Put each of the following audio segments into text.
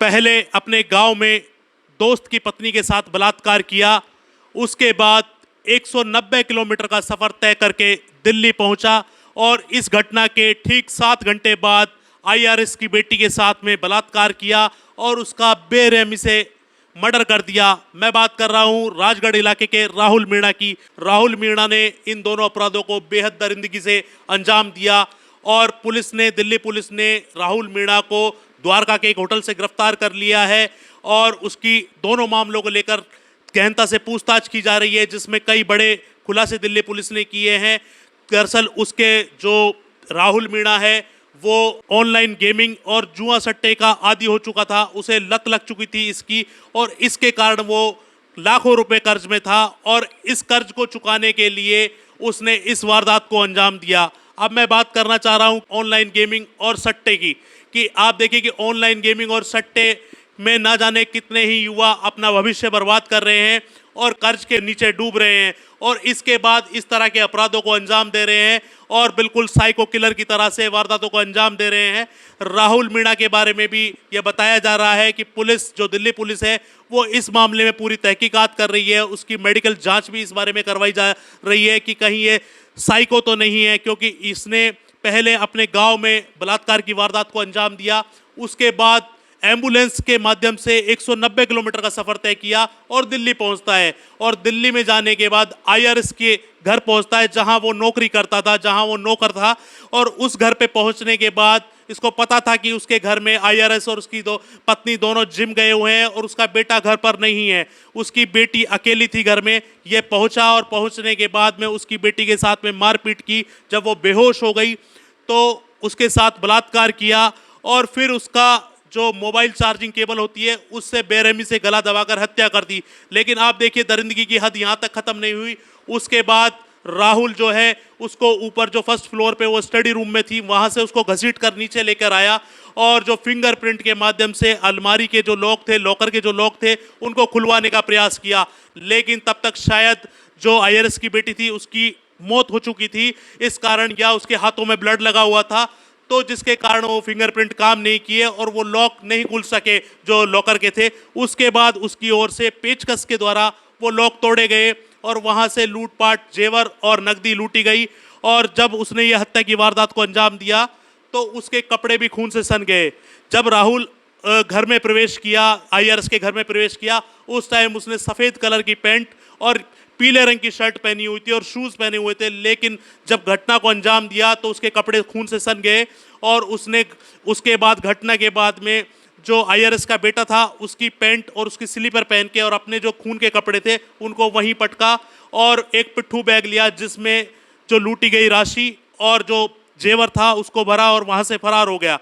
पहले अपने गांव में दोस्त की पत्नी के साथ बलात्कार किया, उसके बाद 190 किलोमीटर का सफ़र तय करके दिल्ली पहुंचा और इस घटना के ठीक 7 घंटे बाद आईआरएस की बेटी के साथ में बलात्कार किया और उसका बेरहमी से मर्डर कर दिया। मैं बात कर रहा हूं राजगढ़ इलाके के राहुल मीणा की। राहुल मीणा ने इन दोनों अपराधों को बेहद दरिंदगी से अंजाम दिया और दिल्ली पुलिस ने राहुल मीणा को द्वारका के एक होटल से गिरफ्तार कर लिया है और उसकी दोनों मामलों को लेकर गहनता से पूछताछ की जा रही है, जिसमें कई बड़े खुलासे दिल्ली पुलिस ने किए हैं। दरअसल उसके जो राहुल मीणा है वो ऑनलाइन गेमिंग और जुआ सट्टे का आदी हो चुका था, उसे लत लग चुकी थी इसकी और इसके कारण वो लाखों रुपए कर्ज में था और इस कर्ज को चुकाने के लिए उसने इस वारदात को अंजाम दिया। अब मैं बात करना चाह रहा हूँ ऑनलाइन गेमिंग और सट्टे की, कि आप देखिए कि ऑनलाइन गेमिंग और सट्टे में ना जाने कितने ही युवा अपना भविष्य बर्बाद कर रहे हैं और कर्ज के नीचे डूब रहे हैं और इसके बाद इस तरह के अपराधों को अंजाम दे रहे हैं और बिल्कुल साइको किलर की तरह से वारदातों को अंजाम दे रहे हैं। राहुल मीणा के बारे में भी यह बताया जा रहा है कि जो दिल्ली पुलिस है वो इस मामले में पूरी तहकीकात कर रही है, उसकी मेडिकल जांच भी इस बारे में करवाई जा रही है कि कहीं ये साइको तो नहीं है, क्योंकि इसने पहले अपने गाँव में बलात्कार की वारदात को अंजाम दिया, उसके बाद एम्बुलेंस के माध्यम से 190 किलोमीटर का सफ़र तय किया और दिल्ली पहुंचता है और दिल्ली में जाने के बाद आईआरएस के घर पहुंचता है जहां वो नौकरी करता था, जहां वो नौकर था। और उस घर पे पहुंचने के बाद इसको पता था कि उसके घर में आईआरएस और उसकी पत्नी दोनों जिम गए हुए हैं और उसका बेटा घर पर नहीं है, उसकी बेटी अकेली थी घर में। ये पहुँचा और पहुँचने के बाद में उसकी बेटी के साथ में मारपीट की। जब वो बेहोश हो गई तो उसके साथ बलात्कार किया और फिर उसका जो मोबाइल चार्जिंग केबल होती है उससे बेरहमी से गला दबाकर हत्या कर दी। लेकिन आप देखिए दरिंदगी की हद यहाँ तक ख़त्म नहीं हुई। उसके बाद राहुल जो है उसको ऊपर जो फर्स्ट फ्लोर पे वो स्टडी रूम में थी वहाँ से उसको घसीट कर नीचे लेकर आया और जो फिंगरप्रिंट के माध्यम से अलमारी के जो लॉक थे, लॉकर के जो लॉक थे, उनको खुलवाने का प्रयास किया। लेकिन तब तक शायद जो आईआरएस की बेटी थी उसकी मौत हो चुकी थी, इस कारण या उसके हाथों में ब्लड लगा हुआ था, तो जिसके कारण वो फिंगरप्रिंट काम नहीं किए और वो लॉक नहीं खुल सके जो लॉकर के थे। उसके बाद उसकी ओर से पेचकस के द्वारा वो लॉक तोड़े गए और वहाँ से लूटपाट, जेवर और नकदी लूटी गई। और जब उसने ये हत्या की वारदात को अंजाम दिया तो उसके कपड़े भी खून से सन गए। जब राहुल घर में प्रवेश किया, आईआरएस के घर में प्रवेश किया, उस टाइम उसने सफ़ेद कलर की पैंट और पीले रंग की शर्ट पहनी हुई थी और शूज़ पहने हुए थे। लेकिन जब घटना को अंजाम दिया तो उसके कपड़े खून से सन गए और उसके बाद घटना के बाद में जो आईआरएस का बेटा था उसकी पैंट और उसकी स्लीपर पहन के और अपने जो खून के कपड़े थे उनको वहीं पटका और एक पिट्ठू बैग लिया जिसमें जो लूटी गई राशि और जो जेवर था उसको भरा और वहाँ से फरार हो गया।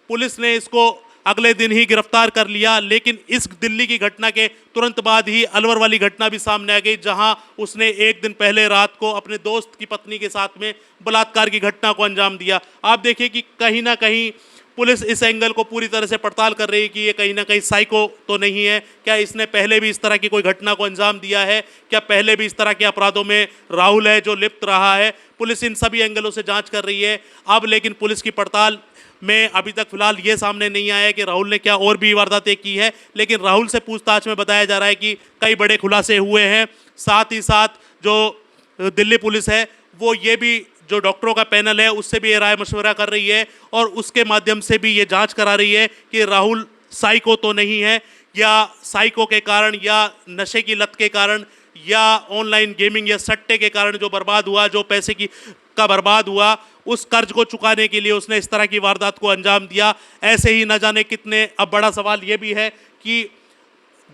पुलिस ने इसको अगले दिन ही गिरफ्तार कर लिया। लेकिन इस दिल्ली की घटना के तुरंत बाद ही अलवर वाली घटना भी सामने आ गई, जहां उसने एक दिन पहले रात को अपने दोस्त की पत्नी के साथ में बलात्कार की घटना को अंजाम दिया। आप देखिए कि कहीं ना कहीं पुलिस इस एंगल को पूरी तरह से पड़ताल कर रही है कि ये कहीं ना कहीं साइको तो नहीं है, क्या इसने पहले भी इस तरह की कोई घटना को अंजाम दिया है, क्या पहले भी इस तरह के अपराधों में राहुल है जो लिप्त रहा है। पुलिस इन सभी एंगलों से जाँच कर रही है अब। लेकिन पुलिस की पड़ताल में अभी तक फिलहाल ये सामने नहीं आया है कि राहुल ने क्या और भी वारदातें की है। लेकिन राहुल से पूछताछ में बताया जा रहा है कि कई बड़े खुलासे हुए हैं। साथ ही साथ जो दिल्ली पुलिस है वो ये भी जो डॉक्टरों का पैनल है उससे भी ये राय मशवरा कर रही है और उसके माध्यम से भी ये जांच करा रही है कि राहुल साइको तो नहीं है, या साइको के कारण या नशे की लत के कारण या ऑनलाइन गेमिंग या सट्टे के कारण जो बर्बाद हुआ, जो पैसे का बर्बाद हुआ, उस कर्ज को चुकाने के लिए उसने इस तरह की वारदात को अंजाम दिया। ऐसे ही न जाने कितने। अब बड़ा सवाल ये भी है कि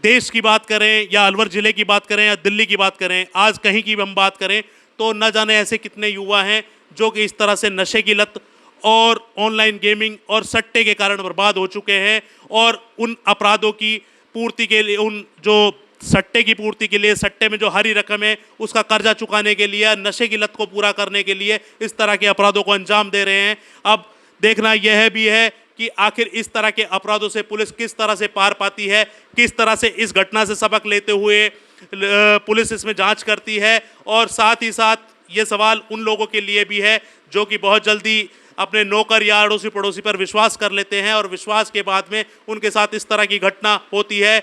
देश की बात करें या अलवर ज़िले की बात करें या दिल्ली की बात करें, आज कहीं की भी हम बात करें तो न जाने ऐसे कितने युवा हैं जो कि इस तरह से नशे की लत और ऑनलाइन गेमिंग और सट्टे के कारण बर्बाद हो चुके हैं और उन अपराधों की पूर्ति के लिए, उन जो सट्टे की पूर्ति के लिए, सट्टे में जो हरी रकम है उसका कर्जा चुकाने के लिए, नशे की लत को पूरा करने के लिए इस तरह के अपराधों को अंजाम दे रहे हैं। अब देखना यह भी है कि आखिर इस तरह के अपराधों से पुलिस किस तरह से पार पाती है, किस तरह से इस घटना से सबक लेते हुए पुलिस इसमें जांच करती है। और साथ ही साथ ये सवाल उन लोगों के लिए भी है जो कि बहुत जल्दी अपने नौकर या अड़ोसी पड़ोसी पर विश्वास कर लेते हैं और विश्वास के बाद में उनके साथ इस तरह की घटना होती है।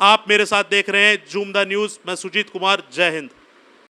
आप मेरे साथ देख रहे हैं जूम द न्यूज़। मैं सुजीत कुमार। जय हिंद।